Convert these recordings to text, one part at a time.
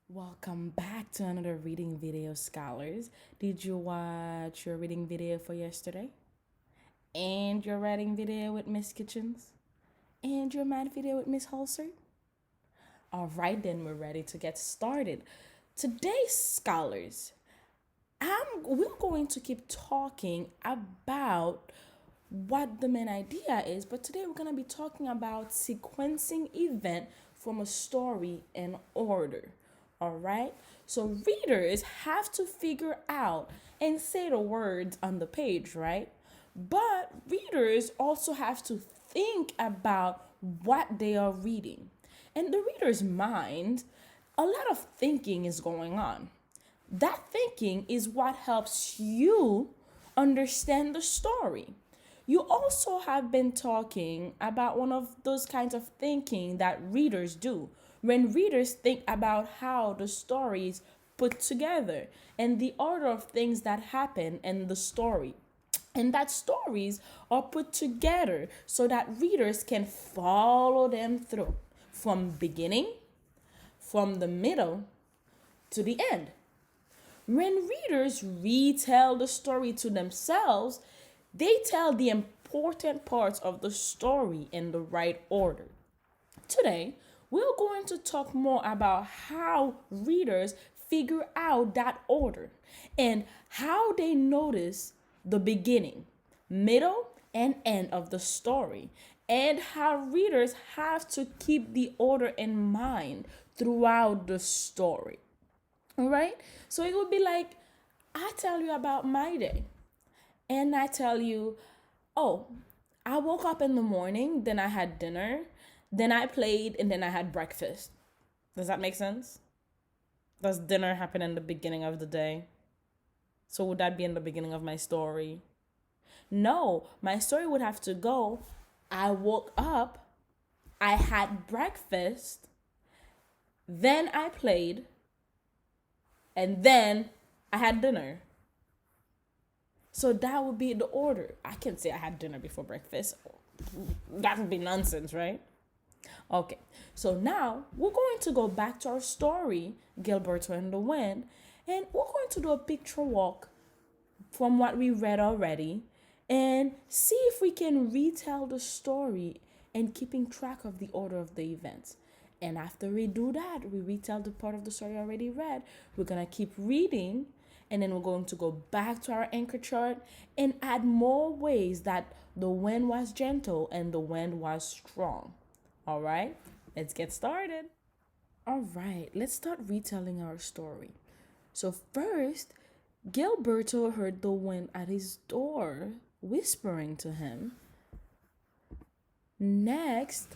Welcome back to another reading video, scholars. Did you watch your reading video for yesterday? And your writing video with Miss Kitchens? And your math video with Miss Holzer? All right, then we're ready to get started. Today, scholars, we're going to keep talking about what the main idea is, but today we're going to be talking about sequencing event from a story in order. All right? So readers have to figure out and say the words on the page, right? But readers also have to think about what they are reading. In the reader's mind, a lot of thinking is going on. That thinking is what helps you understand the story. You also have been talking about one of those kinds of thinking that readers do. When readers think about how the story is put together and the order of things that happen in the story. And that stories are put together so that readers can follow them through from beginning, from the middle to the end. When readers retell the story to themselves, they tell the important parts of the story in the right order. Today, we're going to talk more about how readers figure out that order and how they notice the beginning, middle, and end of the story, and how readers have to keep the order in mind throughout the story. All right? So it would be like I tell you about my day, and I tell you, oh, I woke up in the morning, then I had dinner, then I played, and then I had breakfast. Does that make sense? Does dinner happen in the beginning of the day? So would that be in the beginning of my story? No, my story would have to go. I woke up, I had breakfast, then I played, and then I had dinner. So that would be the order. I can say I had dinner before breakfast. That would be nonsense, right? Okay, so now we're going to go back to our story, Gilberto and the Wind, and we're going to do a picture walk from what we read already and see if we can retell the story and keeping track of the order of the events. And after we do that, we retell the part of the story already read. We're going to keep reading, and then we're going to go back to our anchor chart and add more ways that the wind was gentle and the wind was strong. All right, let's get started. All right, let's start retelling our story. So first, Gilberto heard the wind at his door whispering to him. Next,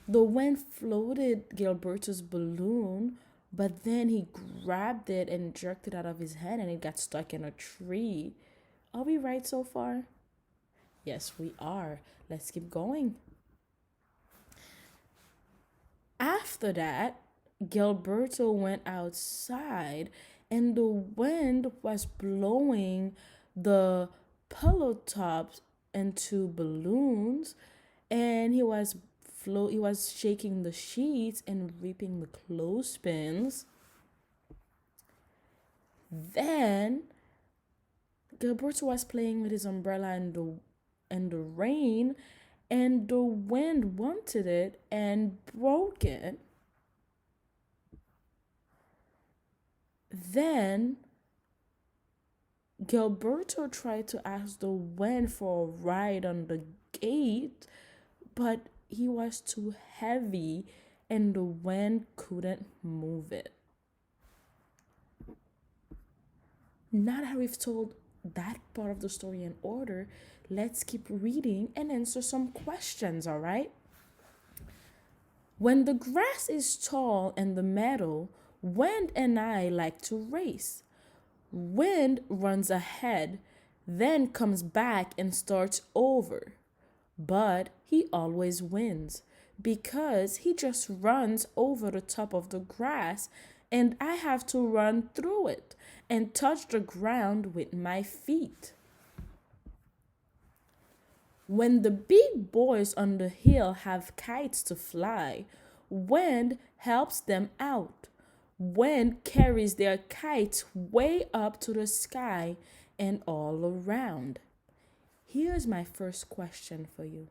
the wind floated Gilberto's balloon, but then he grabbed it and jerked it out of his hand and it got stuck in a tree. Are we right so far? Yes, we are. Let's keep going. After that, Gilberto went outside and the wind was blowing the pillow tops into balloons and he was shaking the sheets and reaping the clothespins. Then Gilberto was playing with his umbrella in the rain, and the wind wanted it and broke it. Then Gilberto tried to ask the wind for a ride on the gate, but he was too heavy and the wind couldn't move it. Now that we've told that part of the story in order, let's keep reading and answer some questions, all right? When the grass is tall in the meadow, Wind and I like to race. Wind runs ahead, then comes back and starts over. But he always wins because he just runs over the top of the grass and I have to run through it and touch the ground with my feet. When the big boys on the hill have kites to fly, Wind helps them out. Wind carries their kites way up to the sky and all around. Here's my first question for you.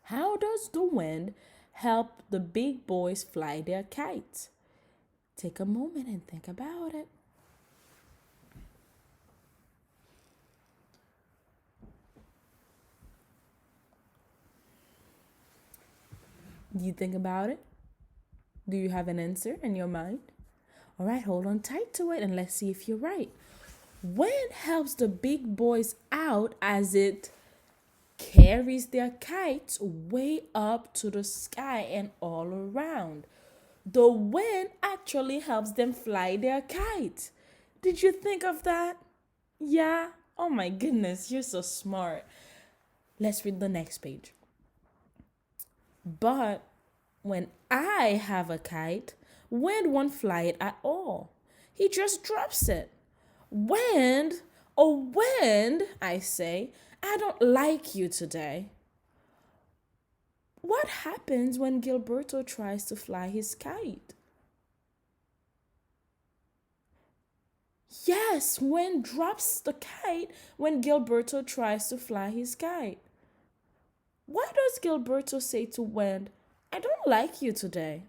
How does the wind help the big boys fly their kites? Take a moment and think about it. Do you think about it? Do you have an answer in your mind? All right, hold on tight to it and let's see if you're right. Wind helps the big boys out as it carries their kites way up to the sky and all around. The wind actually helps them fly their kites. Did you think of that? Yeah? Oh my goodness, you're so smart. Let's read the next page. But when I have a kite, wind won't fly it at all. He just drops it. Wind, oh wind, I say, I don't like you today. What happens when Gilberto tries to fly his kite? Yes, wind drops the kite when Gilberto tries to fly his kite. Why does Gilberto say to wind, I don't like you today?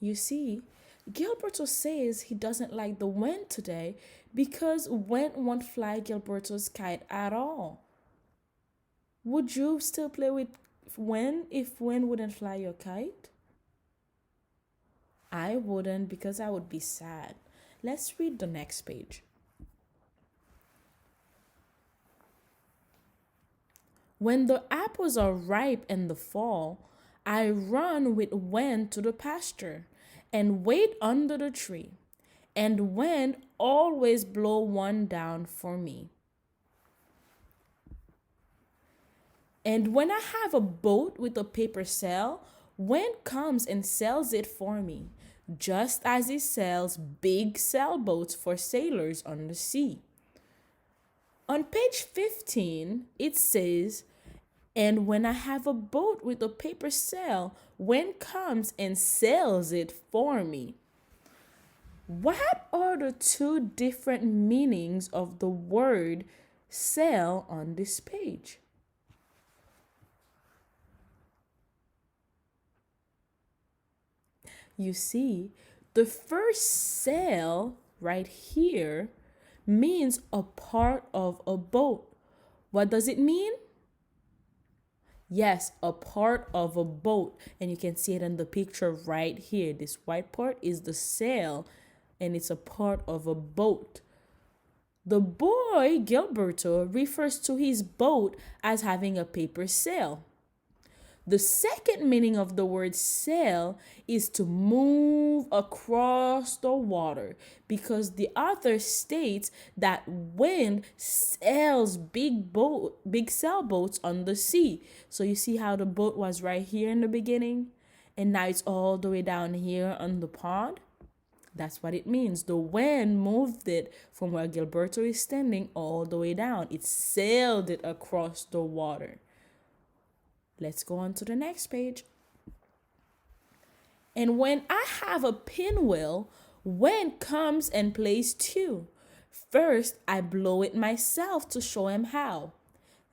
You see, Gilberto says he doesn't like the wind today because wind won't fly Gilberto's kite at all. Would you still play with wind if wind wouldn't fly your kite? I wouldn't because I would be sad. Let's read the next page. When the apples are ripe in the fall, I run with wind to the pasture and wait under the tree, and wind always blow one down for me. And when I have a boat with a paper sail, wind comes and sails it for me, just as he sails big sailboats for sailors on the sea. On page 15, it says, and when I have a boat with a paper sail, wind comes and sails it for me. What are the two different meanings of the word sail on this page? You see, the first sail right here means a part of a boat. What does it mean? Yes, a part of a boat. And you can see it in the picture right here. This white part is the sail, and it's a part of a boat. The boy, Gilberto, refers to his boat as having a paper sail. The second meaning of the word sail is to move across the water because the author states that wind sails big sailboats on the sea. So you see how the boat was right here in the beginning and now it's all the way down here on the pond? That's what it means. The wind moved it from where Gilberto is standing all the way down. It sailed it across the water. Let's go on to the next page. And when I have a pinwheel, wind comes and plays too. First, I blow it myself to show him how.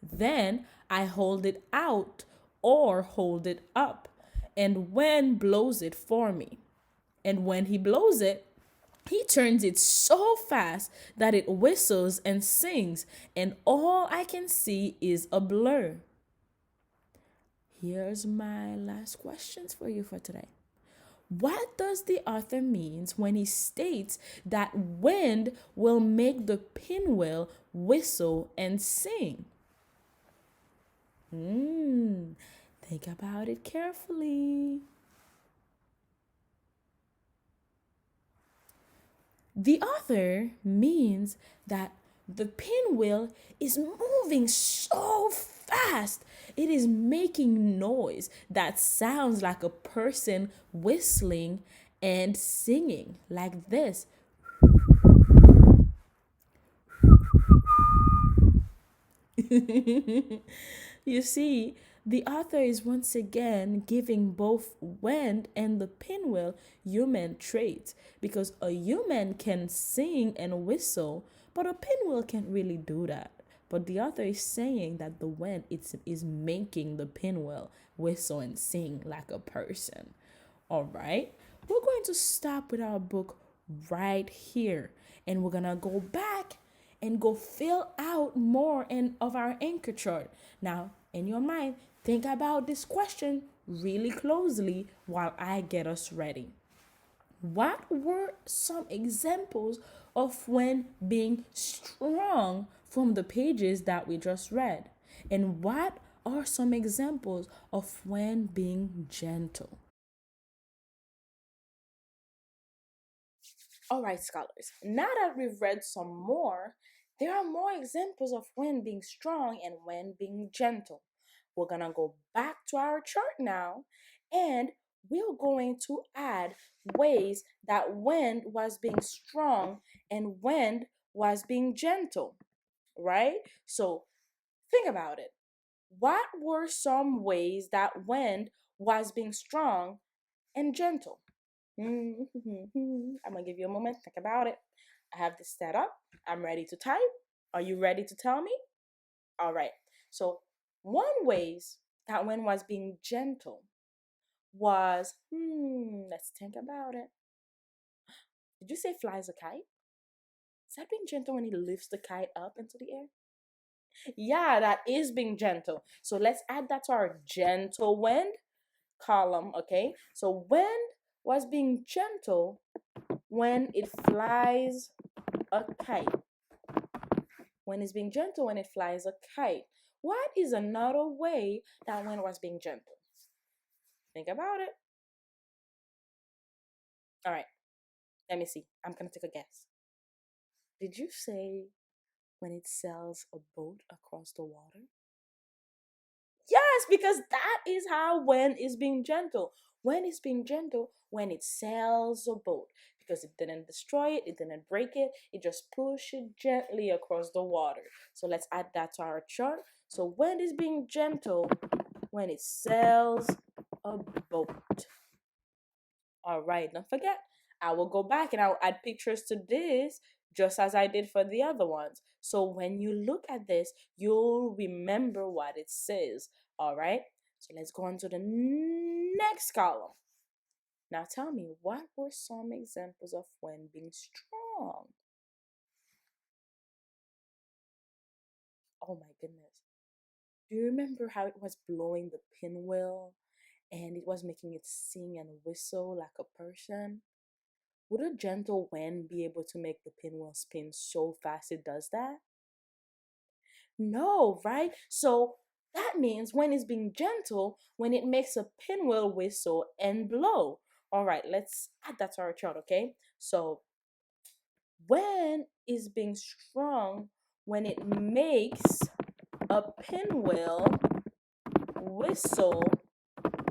Then, I hold it out or hold it up, and wind blows it for me. And when he blows it, he turns it so fast that it whistles and sings, and all I can see is a blur. Here's my last questions for you for today. What does the author means when he states that wind will make the pinwheel whistle and sing? Think about it carefully. The author means that the pinwheel is moving so fast. It is making noise that sounds like a person whistling and singing like this. You see, the author is once again giving both wind and the pinwheel human traits because a human can sing and whistle, but a pinwheel can't really do that. But the author is saying that the wind is making the pinwheel whistle and sing like a person. All right, we're going to stop with our book right here and we're gonna go back and go fill out more of our anchor chart. Now, in your mind, think about this question really closely while I get us ready. What were some examples of when being strong from the pages that we just read? And what are some examples of when being gentle? All right, scholars, now that we've read some more, there are more examples of when being strong and when being gentle. We're gonna go back to our chart now and we're going to add ways that when was being strong and when was being gentle, right? So think about it. What were some ways that when was being strong and gentle? I'm gonna give you a moment. Think about it. I have this set up. I'm ready to type. Are you ready to tell me? All right. So one ways that when was being gentle was let's think about it. Did you say flies a kite? Is that being gentle when he lifts the kite up into the air? Yeah, that is being gentle. So let's add that to our gentle wind column, okay? So wind was being gentle when it flies a kite. When it's being gentle when it flies a kite. What is another way that wind was being gentle? Think about it. All right, let me see. I'm gonna take a guess. Did you say when it sails a boat across the water? Yes, because that is how wind is being gentle. When it's being gentle, when it sails a boat, because it didn't destroy it, it didn't break it, it just pushed it gently across the water. So let's add that to our chart. So wind is being gentle when it sails a boat. All right, don't forget, I will go back and I'll add pictures to this just as I did for the other ones. So when you look at this, you'll remember what it says. All right, so let's go on to the next column. Now tell me, what were some examples of when being strong? Oh my goodness. Do you remember how it was blowing the pinwheel and it was making it sing and whistle like a person? Would a gentle wind be able to make the pinwheel spin so fast it does that? No, right? So that means when it's being gentle, when it makes a pinwheel whistle and blow. All right, let's add that to our chart, okay? So when is being strong when it makes a pinwheel whistle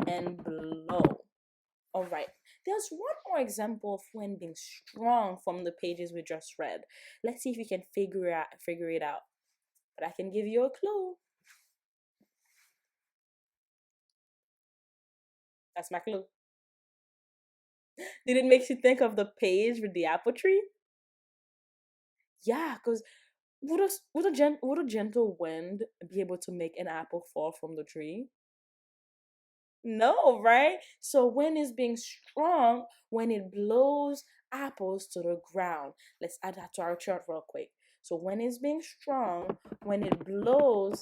and blow. All right. There's one more example of when being strong from the pages we just read. Let's see if you can figure it out. But I can give you a clue. That's my clue. Did it make you think of the page with the apple tree? Yeah, because would a gentle wind be able to make an apple fall from the tree? No, right? So when it's being strong, when it blows apples to the ground. Let's add that to our chart real quick. So when it's being strong, when it blows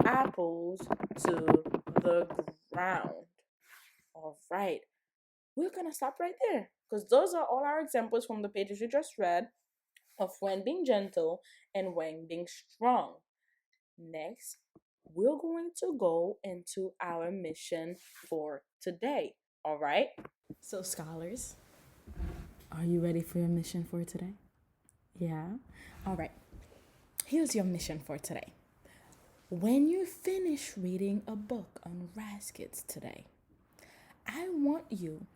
apples to the ground. All right. We're gonna stop right there because those are all our examples from the pages we just read of when being gentle and when being strong. Next, we're going to go into our mission for today. All right? So, scholars, are you ready for your mission for today? Yeah? All right. Here's your mission for today. When you finish reading a book on RazKids today, I want you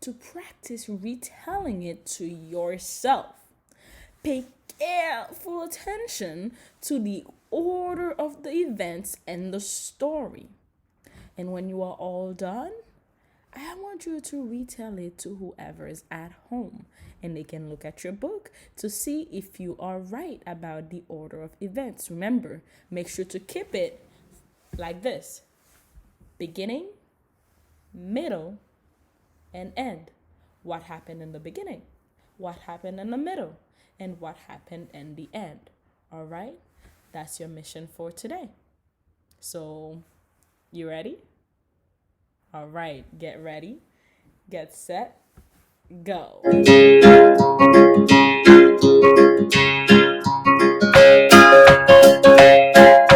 to practice retelling it to yourself. Pay careful attention to the order of the events and the story. And when you are all done, I want you to retell it to whoever is at home, and they can look at your book to see if you are right about the order of events. Remember, make sure to keep it like this: beginning, middle, and end. What happened in the beginning? What happened in the middle? And what happened in the end? All right? That's your mission for today. So, you ready? All right, get ready, get set, go.